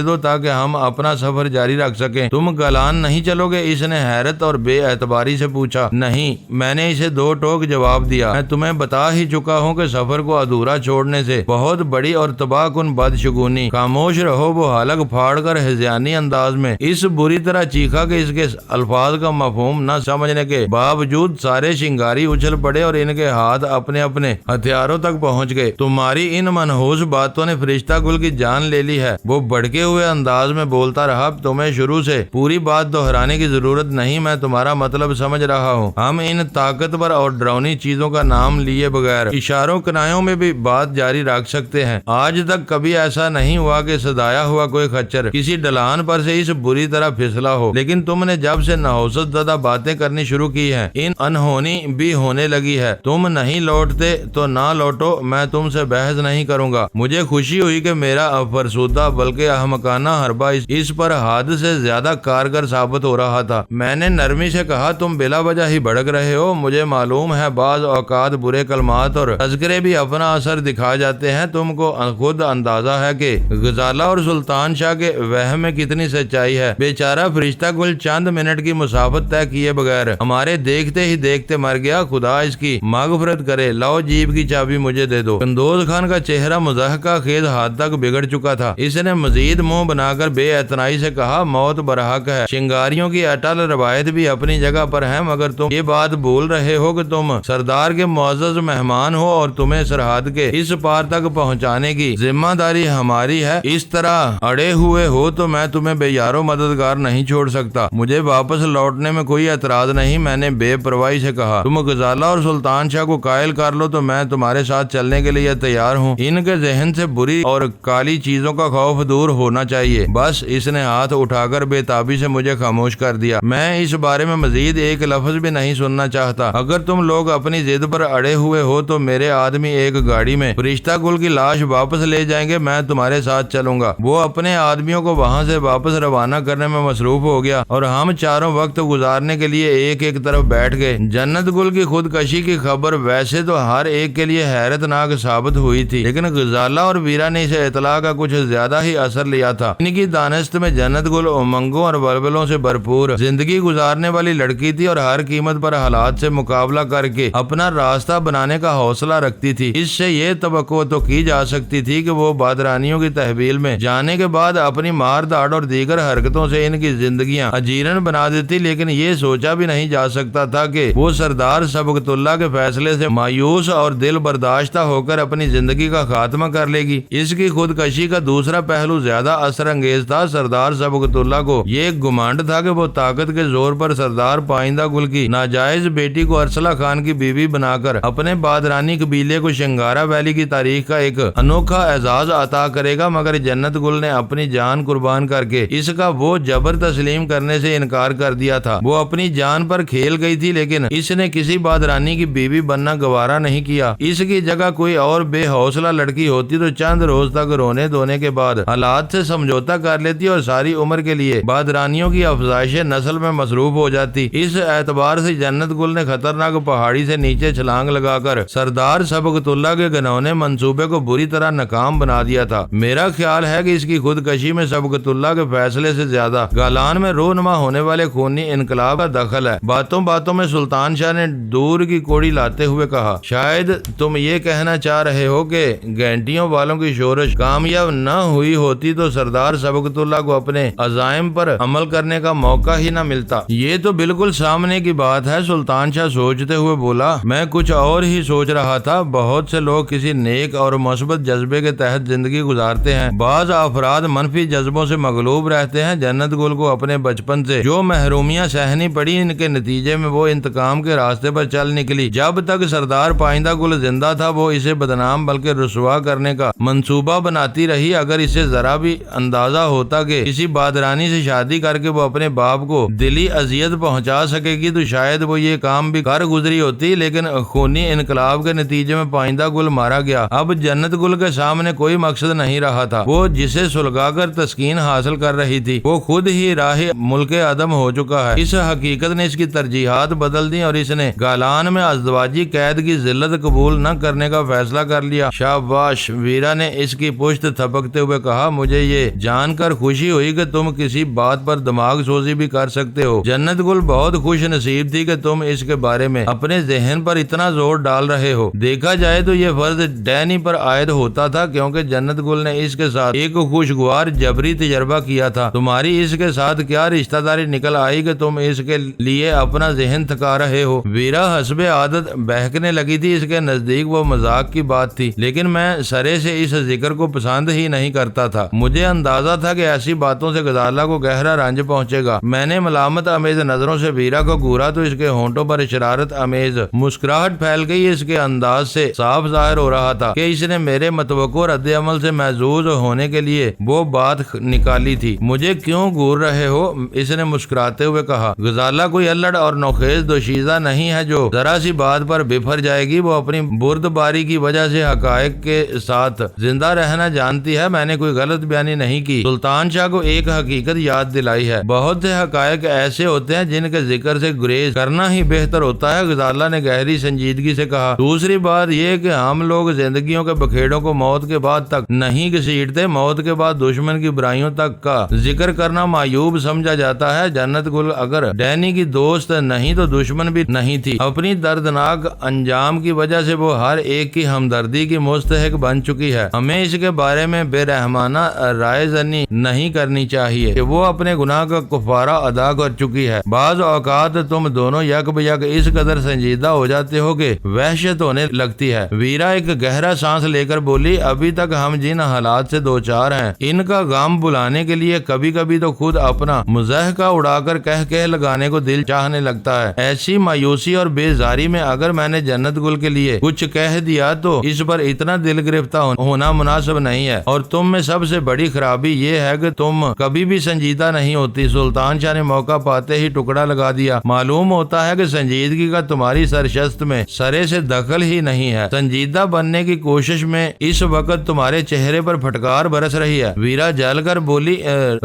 Speaker 1: دو تاکہ ہم اپنا سفر جاری رکھ سکیں۔ تم گالان نہیں چلو گے؟ اس نے حیرت اور بے اعتباری سے پوچھا۔ نہیں، میں نے اسے دو ٹوک جواب دیا، میں تمہیں بتا ہی چکا ہوں کہ سفر کو ادھورا چھوڑنے سے بہت بڑی اور تباہ کن بدشگونی۔ خاموش رہو۔ وہ حلق پھاڑ کر ہذیانی انداز میں اس بری طرح چیخا کہ اس کے الفاظ کا مفہوم نہ سمجھنے کے باوجود سارے شنگاری اچھل پڑے اور ان کے ہاتھ اپنے اپنے ہتھیاروں تک پہنچ گئے۔ تمہاری ان منحوس باتوں نے فرشتہ گل کی جان لے لی ہے۔ وہ بھڑکے ہوئے انداز میں بولتا رہا، تمہیں شروع سے پوری بات دہرانے کی ضرورت نہیں، میں تمہارا مطلب سمجھ رہا ہوں۔ ہم ان طاقتور اور ڈراؤنی چیزوں کا نام لیے بغیر اشاروں کنایوں میں بھی بات جاری رکھ سکتے ہیں۔ آج تک کبھی ایسا نہیں ہوا کہ سدایا ہوا کوئی خچر کسی ڈلان پر سے اس بری طرح پھسلا ہو، لیکن تم نے جب سے نحوست زدہ باتیں کرنی شروع کی ہیں، ان انہونی بھی ہونے لگی ہے۔ تم نہیں لوٹتے تو نہ لوٹو، میں تم سے بحث نہیں کروں گا۔ مجھے خوشی ہوئی کہ میرا فرسودہ بلکہ احمقانہ حربہ اس پر حد سے زیادہ کارگر ثابت ہو رہا تھا۔ میں نے نرمی سے کہا، تم بلا وجہ ہی بھڑک رہے ہو، مجھے معلوم ہے بعض اوقات برے کلمات اور تذکرے بھی اپنا اثر دکھا جاتے ہیں۔ تم کو خود اندازہ ہے کہ غزالہ اور سلطان شاہ کے وہم میں کتنی سچائی ہے۔ بیچارہ فرشتہ گل چند منٹ کی مسافت طے کیے بغیر ہمارے دیکھتے ہی دیکھتے مر گیا، خدا اس کی مغفرت کرے۔ لاؤ جیب کی چابی مجھے دے دو۔ قندوز خان کا چہرہ مضحکہ خیز حد تک بگڑ چکا تھا۔ اس نے مزید منہ بنا کر بے اعتنائی سے کہا، موت برحق ہے، شنگاریوں کی اٹل روایت بھی اپنی جگہ پر ہے، مگر تم یہ بات بھول رہے ہو کہ تم سردار کے معزز مہمان ہو اور تمہیں سرحد کے اس پار تک پہنچانے کی ذمہ داری ہماری ہے۔ اس طرح اڑے ہوئے ہو تو میں تمہیں بے یارو مددگار نہیں چھوڑ سکتا۔ مجھے واپس لوٹنے میں کوئی اعتراض نہیں، میں نے بے پرواہی سے کہا۔ تم غزالہ اور سلطان شاہ کو قائل کر لو تو میں تمہارے ساتھ چلنے کے لیے تیار ہوں۔ ان کے ذہن سے بری اور کالی چیزوں کا خوف دور ہونا چاہیے۔ بس اس نے ہاتھ اٹھا کر بے تابی سے مجھے خاموش کر دیا۔ میں اس بارے میں مزید ایک لفظ بھی نہیں سننا چاہتا۔ اگر تم لوگ اپنی ضد پر اڑے ہوئے ہو تو میرے آدمی ایک گاڑی میں فرشتہ گل کی لاش واپس لے جائیں گے، میں تمہارے ساتھ چلوں گا۔ وہ اپنے آدمیوں کو وہاں سے واپس روانہ کرنے میں مصروف ہو گیا اور ہم چاروں وقت گزارنے کے لیے ایک ایک طرف بیٹھ گئے۔ جنت گل کی خودکشی کی خبر ویسے تو ہر ایک کے لیے حیرت ناک ثابت ہوئی تھی، لیکن غزالہ اور ویرا نے اسے اطلاع کا کچھ زیادہ ہی اثر لیا تھا۔ ان کی دانست میں جنت گل امنگوں اور ولولوں سے بھرپور زندگی گزارنے والی لڑکی تھی اور ہر قیمت پر حالات سے مقابلہ کر کے اپنا راستہ بنانے کا حوصلہ رکھتی تھی۔ اس سے یہ توقع تو کی جا سکتی تھی کہ وہ بادرانیوں کی تحویل میں جانے کے بعد اپنی مار داڑ اور دیگر حرکتوں سے ان کی زندگیاں اجیرن بنا دیتی، لیکن یہ سوچا بھی نہیں جا سکتا تھا کہ وہ سردار سبقت اللہ کے فیصلے سے مایوس اور دل برداشتہ ہو کر اپنی زندگی کا خاتمہ کر لے گی۔ اس کی خودکشی کا دوسرا پہلو زیادہ اثر انگیز تھا۔ سردار سبقت اللہ کو یہ گمانڈ تھا کہ وہ طاقت کے زور پر سردار پائندہ گل کی ناجائز بیٹی کو ارسلہ خان کی بیوی بنا کر اپنے بادرانی قبیلے کو شنگارا ویلی کی تاریخ کا ایک انوکھا اعزاز عطا کرے گا، مگر جنت گل نے اپنی جان قربان کر کے اس کا وہ جبر تسلیم کرنے سے انکار کر دیا تھا۔ وہ اپنی جان پر کھیل گئی تھی، لیکن اس نے کسی بادرانی کی بیوی بننا گوارا نہیں کیا۔ اس کی جگہ کوئی اور بے حوصلہ لڑکی ہوتی تو چند روز تک رونے دھونے کے بعد حالات سے سمجھوتا کر لیتی اور ساری عمر کے لیے بادرانیوں کی افزائش نسل میں مصروف ہو جاتی۔ اس اعتبار سے جنت گل نے خطرناک پہاڑی سے نیچے چھلانگ لگا کر سردار سبقت اللہ کے گھنونے منصوبے کو بری طرح ناکام بنا دیا تھا۔ میرا خیال ہے کہ اس کی خودکشی میں سبقت اللہ کے فیصلے سے زیادہ گالان میں رونما ہونے والے خونی انقلاب کا دخل ہے۔ باتوں باتوں میں سلطان شاہ نے دور کی کوڑی لاتے ہوئے کہا، شاید تم یہ کہنا چاہ رہے ہو کہ گھنٹیوں والوں کی شورش کامیاب نہ ہوئی ہوتی تو سردار سبقت اللہ کو اپنے عزائم پر عمل کرنے کا موقع ہی نہ ملتا۔ یہ تو بالکل سامنے کی بات ہے، سلطان شاہ سوچتے ہوئے بولا۔ میں کچھ اور ہی سوچ رہا تھا۔ بہت سے لوگ کسی نیک اور مثبت جذبے کے تحت زندگی گزارتے ہیں، بعض افراد منفی جذبوں سے مغلوب رہتے ہیں۔ جنت گل کو اپنے بچپن سے جو محرومیاں سہنی پڑی، ان کے نتیجے میں وہ انتقام کے راستے پر چل نکلی۔ جب تک سردار پائندہ گل زندہ تھا وہ اسے بدنام بلکہ رسوا کرنے کا منصوبہ بناتی رہی۔ اگر اسے ذرا بھی اندازہ ہوتا کہ کسی بادرانی سے شادی کر کے وہ اپنے باپ کو دلی اذیت پہنچا سکے گی تو شاید وہ یہ کام بھی کر گزری ہوتی، لیکن خونی انقلاب کے نتیجے میں پائندہ گل مارا گیا۔ اب جنت گل کے سامنے کوئی مقصد نہیں رہا تھا۔ وہ جسے سلگا کر تسکین حاصل کر رہی تھی وہ خود ہی راہ ملک عدم ہو چکا ہے۔ اس حقیقت نے اس کی ترجیحات بدل دی اور اس نے گالان میں ازدواجی قید کی ذلت قبول نہ کرنے کا فیصلہ کر لیا۔ شاباش، ویرا نے اس کی پشت تھپکتے ہوئے کہا، مجھے یہ جان کر خوشی ہوئی کہ تم کسی بات پر دماغ سوزی بھی کر سکتے ہو۔ جنت گل بہت خوش نصیب تھی کہ تم اس کے بارے میں اپنے ذہن پر اتنا زور ڈال رہے ہو۔ دیکھا جائے تو یہ فرض ڈینی پر عائد ہوتا تھا، کیونکہ جنت گل نے اس کے ساتھ ایک خوشگوار جبری تجربہ کیا تھا۔ تمہاری اس کے ساتھ کیا رشتہ داری نکل آئی کہ تم اس کے لیے اپنا ذہن تھکا رہے ہو؟ ویرا حسب عادت بہکنے لگی تھی۔ اس کے نزدیک وہ مذاق کی بات تھی، لیکن میں سرے سے اس ذکر کو پسند ہی نہیں کرتا تھا۔ مجھے اندازہ تھا کہ ایسی باتوں سے غزالہ کو گہرا رنج پہنچے گا۔ میں نے ملامت امیز نظروں سے ویرا کو گھورا تو اس کے ہونٹوں پر شرارت امیز مسکراہٹ پھیل گئی۔ اس کے انداز سے صاف ظاہر ہو رہا تھا کہ اس نے میرے متوقع رد عمل سے محظوظ ہونے کے لیے وہ بات نکالی تھی۔ مجھے کیوں گھور رہے ہو؟ اس نے مسکراتے ہوئے کہا۔ غزالہ کوئی الڑ اور نوخیز دوشیزہ نہیں ہے جو ذرا سی بات پر بفر جائے گی۔ وہ اپنی بردباری کی وجہ سے حقائق کے ساتھ زندہ رہنا جانتی ہے۔ میں نے کوئی غلط بیانی نہیں کی۔ سلطان شاہ کو ایک حقیقت یاد دلائی ہے، بہت سے حقائق ایسے ہوتے ہیں جن کے ذکر سے گریز کرنا ہی بہتر ہوتا ہے۔ غزالہ نے گہری سنجیدگی سے کہا۔ دوسری بات یہ کہ ہم لوگ زندگیوں کے بکھیڑوں کو موت کے بعد تک نہیں گھسیٹتے۔ موت کے بعد دشمن کی برائیوں تک کا ذکر کرنا معیوب سمجھا جاتا ہے۔ جنت گل اگر ڈینی کی دوست نہیں تو دشمن بھی نہیں تھی۔ اپنی دردناک انجام کی وجہ سے وہ ہر ایک کی ہمدردی کی مستحق بن چکی ہے۔ ہمیں اس کے بارے میں بے رحمانہ رائے زنی نہیں کرنی چاہیے کہ وہ اپنے گناہ کا کفارہ ادا کر چکی ہے۔ بعض اوقات تم دونوں یک بیک اس قدر سنجیدہ ہو جاتے ہو کہ وحشت ہونے لگتی ہے۔ ویرا ایک گہرا سانس لے کر بولی، ابھی تک ہم جن حالات سے دوچار ہیں ان کا غم بلانے کے لیے کبھی کبھی تو خود اپنا مضحکہ اڑا کر کہہ لگانے کو دل چاہنے لگتا ہے۔ ایسی مایوسی اور بیزاری میں اگر میں نے جنت گل کے لیے کچھ کہہ دیا تو اس پر اتنا دل گرفتہ ہونا مناسب نہیں ہے، اور تم میں سب سے بڑی خرابی یہ ہے کہ تم کبھی بھی سنجیدہ نہیں ہوتی۔ سلطان شاہ نے موقع پاتے ہی ٹکڑا لگا دیا۔ معلوم ہوتا ہے کہ سنجیدگی کا تمہاری سرشست میں سرے سے دخل ہی نہیں ہے۔ سنجیدہ بننے کی کوشش میں اس وقت تمہارے چہرے پر پھٹکار برس رہی ہے۔ ویرا جل کر بولی،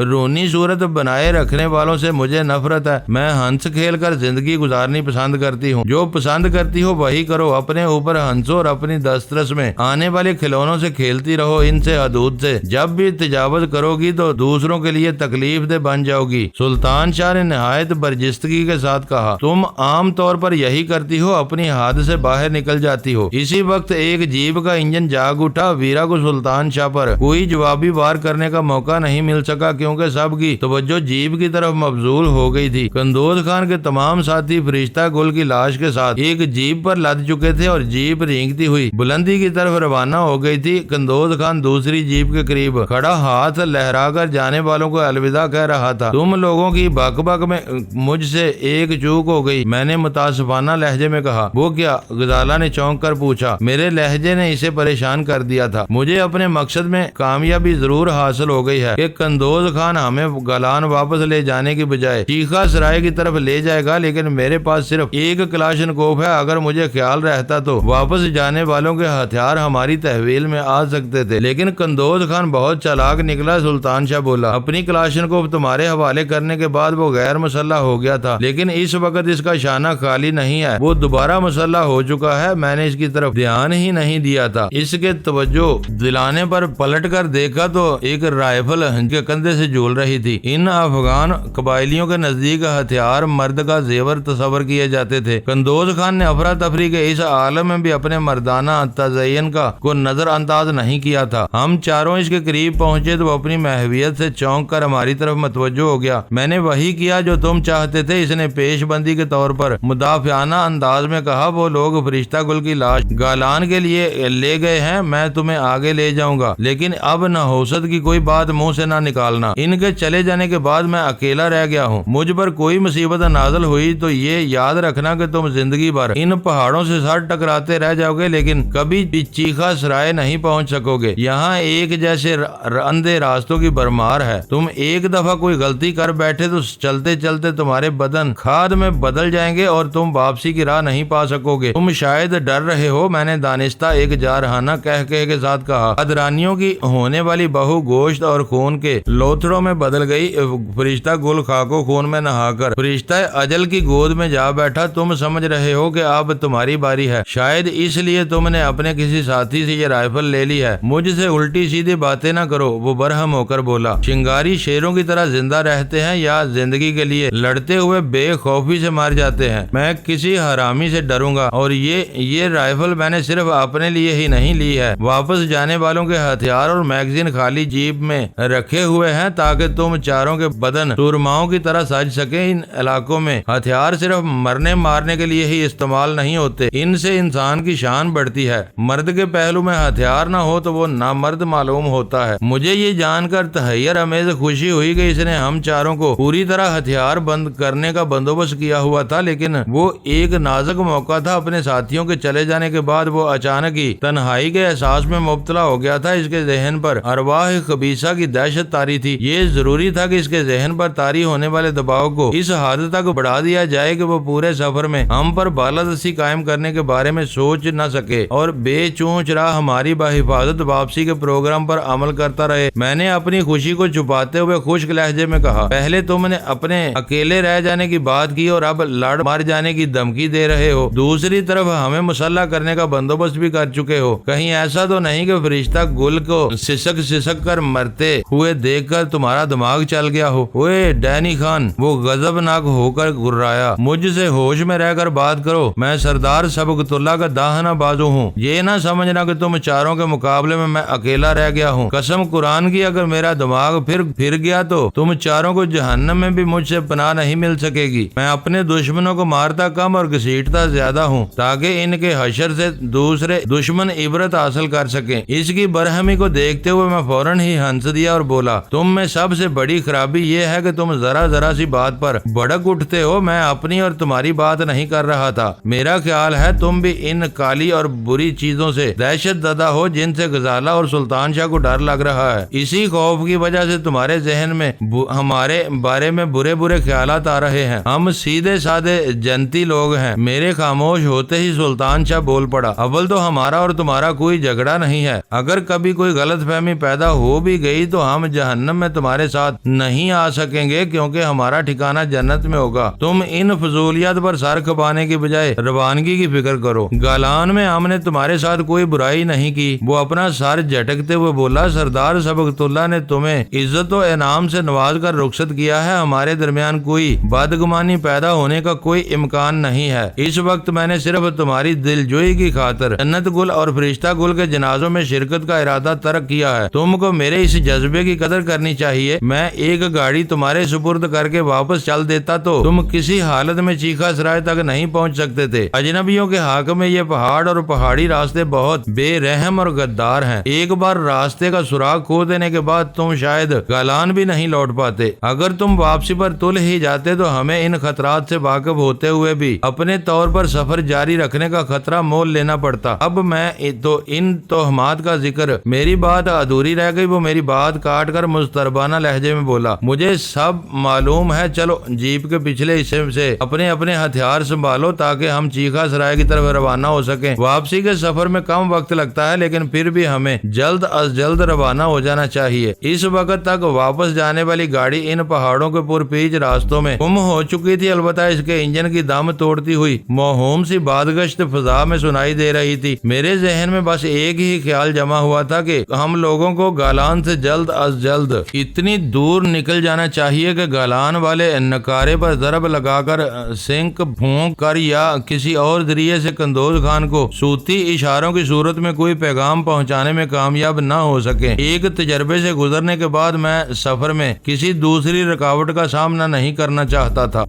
Speaker 1: رونی صورت بنائے رکھنے والوں سے مجھے نفرت ہے۔ میں ہنس کھیل کر زندگی گزارنی پسند کرتی ہوں۔ جو پسند کرتی ہو وہی کرو، اپنے اوپر ہنسو اور اپنی دسترس میں آنے والے کھلونوں سے کھیلتی رہو، ان سے حدود سے جب بھی تجاوز کرو گی تو دوسروں کے لیے تکلیف دہ بن جاؤ گی۔ سلطان شاہ نے نہایت برجستگی کے ساتھ کہا، تم عام طور پر یہی کرتی ہو، اپنی حد سے باہر نکل جاتی ہو۔ اسی وقت ایک جیپ کا انجن جاگ اٹھا۔ ویرا کو سلطان شاہ پر کوئی جوابی وار کرنے کا موقع نہیں مل سکا کیونکہ سب کی توجہ جیپ کی طرف مبذول ہو گئی تھی۔ قندوز خان کے تمام ساتھی فرشتہ گل کی لاش کے ساتھ ایک جیپ پر لد چکے تھے اور جیپ رینگتی ہوئی بلندی کی طرف روانہ ہو گئی تھی۔ قندوز خان دوسری جیپ کے قریب کھڑا ہاتھ لہرا کر جانے والوں کو الوداع کہہ رہا تھا۔ تم لوگوں کی بک بک میں مجھ سے ایک چوک ہو گئی، میں نے متاسفانہ لہجے میں کہا۔ وہ کیا؟ غزالہ نے چونک کر پوچھا۔ میرے لہجے نے اسے پریشان کر دیا تھا۔ مجھے اپنے مقصد میں کامیابی ضرور حاصل ہو گئی ہے کہ قندوز خان ہمیں گالان واپس لے جانے کی بجائے چیخا سرائے کی طرف لے جائے گا، لیکن میرے پاس صرف ایک کلاشنکوف ہے۔ اگر مجھے خیال رہتا تو واپس جانے والوں کے ہتھیار ہماری تحویل میں آ سکتے تھے، لیکن قندوز خان بہت چالاک نکلا۔ سلطان شاہ بولا، اپنی کلاشنکوف تمہارے حوالے کرنے کے بعد وہ غیر مسلح ہو گیا تھا، لیکن اس وقت اس کا شانہ خالی نہیں ہے، وہ دوبارہ مسلح ہو چکا ہے۔ میں نے اس کی طرف دھیان ہی نہیں دیا تھا۔ اس کے توجہ دلانے پر پلٹ کر دیکھا تو ایک رائفل کے کندھے سے جھول رہی تھی۔ ان افغان قبائلیوں کے نزدیک ہتھیار مرد کا زیور تصور کیے جاتے تھے۔ قندوز خان نے افراتفری کے اس عالم میں بھی اپنے مردانہ تزئین کو نظر انداز نہیں کیا تھا۔ ہم چاروں اس کے قریب پہنچے تو وہ اپنی محویت سے چونک کر ہماری طرف متوجہ ہو گیا۔ میں نے وہی کیا جو تم چاہتے تھے، اس نے پیش بندی کے طور پر مدافعانہ انداز میں کہا۔ وہ لوگ فرشتہ گل کی لاش گالان کے لیے لے گئے ہیں، میں تمہیں آگے لے جاؤں گا، لیکن اب نحوست کی کوئی بات منہ سے نہ نکالنا۔ ان کے چلے جانے کے بعد میں اکیلا رہ گیا ہوں۔ مجھ پر کوئی مصیبت نازل ہوئی تو یہ یاد رکھنا کہ تم زندگی بھر ان پہاڑوں سے سر ٹکراتے رہ جاؤ گے، لیکن کبھی بھی چیخا سرائے نہیں پہنچ سکو گے۔ یہاں ایک جیسے اندھے راستوں کی بھرمار ہے۔ تم ایک دفعہ کوئی غلطی کر بیٹھے تو چلتے چلتے تمہارے بدن کھاد میں بدل جائیں گے اور تم واپسی کی راہ نہیں پا سکو گے۔ تم شاید ڈر رہے ہو، میں نے دانستہ ایک جارحانہ کہہ کے ساتھ کہا۔ ادرانیوں کی ہونے والی بہو گوشت اور خون کے لوتھڑوں میں بدل گئی۔ فرشتہ گل خاکو خون میں نہا کر فرشتہ اجل کی گود میں جا بیٹھا۔ تم سمجھ رہے ہو کہ اب تمہاری باری ہے، شاید اس لیے تم نے اپنے کسی ساتھی سے یہ رائفل لے لی ہے۔ مجھ سے الٹی سیدھی باتیں نہ کرو، وہ برہم ہو کر بولا۔ شنگاری شیروں کی طرح زندہ رہتے ہیں یا زندگی کے لیے لڑتے ہوئے بے خوفی سے مار جاتے ہیں؟ میں کسی حرامی سے ڈروں گا؟ اور یہ رائفل میں نے صرف اپنے لیے ہی نہیں لی ہے، واپس جانے والوں کے ہتھیار اور میگزین خالی جیب میں رکھے ہوئے ہیں تاکہ تم چاروں کے بدن سورماؤں کی طرح سج سکیں۔ ان علاقوں میں ہتھیار صرف مرنے مارنے کے لیے ہی استعمال نہیں ہوتے، ان سے انسان کی شان بڑھتی ہے۔ مرد کے پہلو میں ہتھیار نہ ہو تو وہ نامرد معلوم ہوتا ہے۔ مجھے یہ جان کر تحیر امیز خوشی ہوئی کہ اس نے ہم چاروں کو پوری طرح ہتھیار بند کرنے کا بندوبست کیا ہوا تھا، لیکن وہ ایک نازک موقع تھا۔ اپنے ساتھیوں کے چلے جانے کے بعد وہ اچانک ہی تنہائی کے احساس میں مبتلا ہو گیا تھا۔ اس کے ذہن پر ارواح خبیثہ کی دہشت طاری تھی۔ یہ ضروری تھا کہ اس کے ذہن پر طاری ہونے والے دباؤ کو اس حد تک بڑھا دیا جائے کہ وہ پورے سفر میں ہم پر بالادستی قائم کرنے کے بارے میں سوچ نہ سکے اور بے چونچ راہ ہماری بحفاظت واپسی کے پروگرام پر عمل کرتا رہے۔ میں نے اپنی خوشی کو چھپاتے ہوئے خشک لہجے میں کہا، پہلے تم نے اپنے اکیلے رہ جانے کی بات کی اور اب لڑ مار جانے کی دھمکی دے رہے ہو۔ دوسری طرف ہمیں مسلح کرنے کا بندوبست بھی کر چکے ہو۔ کہیں ایسا تو نہیں کہ فرشتہ گل کو سسک کر مرتے ہوئے دیکھ کر تمہارا دماغ چل گیا ہو؟ اوے ڈینی خان، وہ غضبناک ہو کر گرایا، مجھ سے ہوش میں رہ کر بات کرو۔ میں سردار سبقت اللہ کا داہنا بازو ہوں۔ یہ نہ سمجھنا کہ تم چاروں کے مقابلے میں اکیلا رہ گیا ہوں۔ قسم قرآن کی، اگر میرا دماغ پھر گیا تو تم چاروں کو جہنم میں بھی مجھ سے پناہ نہیں مل سکے گی۔ میں اپنے دشمنوں کو مارتا کم اور گھسیٹتا زیادہ ہوں تاکہ ان کے حشر سے دوسرے دشمن عبرت حاصل کر سکیں۔ اس کی برہمی کو دیکھتے ہوئے میں فوراً ہی ہنس دیا اور بولا، تم میں سب سے بڑی خرابی یہ ہے کہ تم ذرا سی بات پر بھڑک اٹھتے ہو۔ میں اپنی اور تمہاری بات نہیں کر رہا تھا۔ میرا خیال ہے تم بھی ان کالی اور بری چیزوں سے دہشت زدہ ہو جن سے غزالہ اور سلطان شاہ کو ڈر لگ رہا ہے۔ اسی خوف کی وجہ سے تمہارے ذہن میں ہمارے بارے میں برے خیالات آ رہے ہیں۔ ہم سیدھے سادے جنتی لوگ ہیں۔ میرے خاموش ہوتے ہی سلطان شاہ بول پڑا، اول تو ہمارا اور تمہارا کوئی جھگڑا نہیں ہے۔ اگر کبھی کوئی غلط فہمی پیدا ہو بھی گئی تو ہم جہنم میں تمہارے ساتھ نہیں آ سکیں گے کیونکہ ہمارا ٹھکانہ جنت میں ہوگا۔ تم ان فضولیات پر سر کھپانے کی بجائے روانگی کی فکر کرو۔ گالان میں ہم نے تمہارے ساتھ کوئی برائی نہیں کی۔ وہ اپنا سر جھٹکتے ہوئے بولا، سردار سبقت اللہ نے تمہیں عزت و انعام سے نواز کر رخصت کیا ہے۔ ہمارے درمیان کوئی بدگمانی پیدا ہونے کا کوئی امکان نہیں ہے۔ اس وقت میں نے صرف تمہاری دلجوئی کی خاطر جنت گل اور فرشتہ گل کے جنازوں میں شرکت کا ارادہ ترک کیا ہے۔ تم کو میرے اس جذبے کی قدر کرنی چاہیے۔ میں ایک گاڑی تمہارے سپرد کر کے واپس چل دیتا تو تم کسی حالت میں چیخا سرائے تک نہیں پہنچ سکتے تھے۔ اجنبیوں کے حق میں یہ پہاڑ اور پہاڑی راستے بہت بے رحم اور غدار ہیں۔ ایک بار راستے کا سراغ کھو دینے کے بعد تم شاید گالان بھی نہیں لوٹ پاتے۔ اگر تم واپسی پر تل ہی جاتے تو ہمیں ان خطرات سے واقف ہوتے ہوئے بھی اپنے طور پر سفر جاری رکھنے کا خطرہ مول لینا پڑتا۔ اب میں تو ان توہمات کا ذکر، میری بات ادھوری رہ گئی۔ وہ میری بات کاٹ کر مضطربانہ لہجے میں بولا، مجھے سب معلوم ہے۔ چلو جیپ کے پچھلے حصے سے اپنے ہتھیار سنبھالو تاکہ ہم چیخا سرائے کی طرف روانہ ہو سکیں۔ واپسی کے سفر میں کم وقت لگتا ہے لیکن پھر بھی ہمیں جلد از جلد روانہ ہو جانا چاہیے۔ اس وقت تک واپس جانے والی گاڑی ان پہاڑوں کے پرپیچ راستوں میں گم ہو چکی تھی، البتہ اس کے انجن کی دم توڑتی ہوئی موہوم سی بادگشت فضا میں سنائی دے رہی تھی۔ میرے ذہن میں بس ایک ہی خیال جمع ہوا تھا کہ ہم لوگوں کو گالان سے جلد از جلد اتنی دور نکل جانا چاہیے کہ گالان والے نکارے پر ضرب لگا کر سینک پھونک کر یا کسی اور ذریعے سے قندوز خان کو صوتی اشاروں کی صورت میں کوئی پیغام پہنچانے میں کامیاب نہ ہو سکے۔ ایک تجربے سے گزرنے کے بعد میں سفر میں کسی دوسری رکاوٹ کا سامنا نہیں کرنا چاہتا تھا۔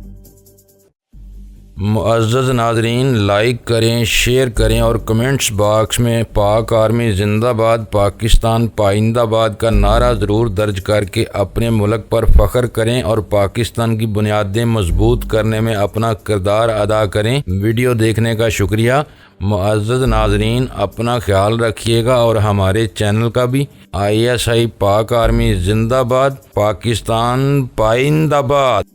Speaker 2: معزز ناظرین، لائک کریں، شیئر کریں اور کمنٹس باکس میں پاک آرمی زندہ باد، پاکستان پائندہ باد کا نعرہ ضرور درج کر کے اپنے ملک پر فخر کریں اور پاکستان کی بنیادیں مضبوط کرنے میں اپنا کردار ادا کریں۔ ویڈیو دیکھنے کا شکریہ۔ معزز ناظرین، اپنا خیال رکھیے گا اور ہمارے چینل کا بھی۔ ISI پاک آرمی زندہ باد، پاکستان پائندہ باد۔